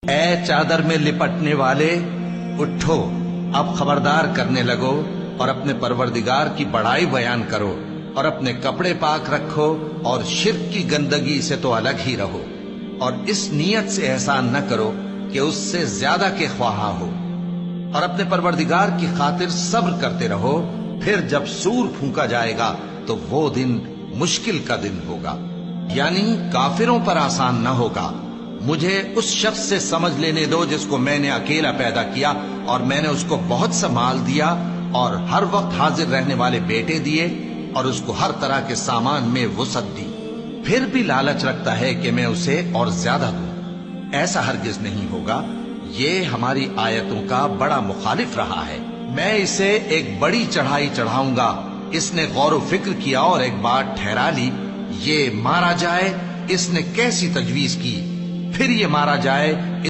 اے چادر میں لپٹنے والے، اٹھو، اب خبردار کرنے لگو اور اپنے پروردگار کی بڑائی بیان کرو اور اپنے کپڑے پاک رکھو اور شرک کی گندگی سے تو الگ ہی رہو، اور اس نیت سے احسان نہ کرو کہ اس سے زیادہ کے خواہاں ہو، اور اپنے پروردگار کی خاطر صبر کرتے رہو، پھر جب سور پھونکا جائے گا تو وہ دن مشکل کا دن ہوگا، یعنی کافروں پر آسان نہ ہوگا۔ مجھے اس شخص سے سمجھ لینے دو جس کو میں نے اکیلا پیدا کیا اور میں نے اس کو بہت سا مال دیا اور ہر وقت حاضر رہنے والے بیٹے دیے اور اس کو ہر طرح کے سامان میں وسعت دی، پھر بھی لالچ رکھتا ہے کہ میں اسے اور زیادہ دوں۔ ایسا ہرگز نہیں ہوگا، یہ ہماری آیتوں کا بڑا مخالف رہا ہے۔ میں اسے ایک بڑی چڑھائی چڑھاؤں گا۔ اس نے غور و فکر کیا اور ایک بات ٹھہرا لی، یہ مارا جائے۔ اس نے کیسی تجویز کی، پھر یہ مارا جائے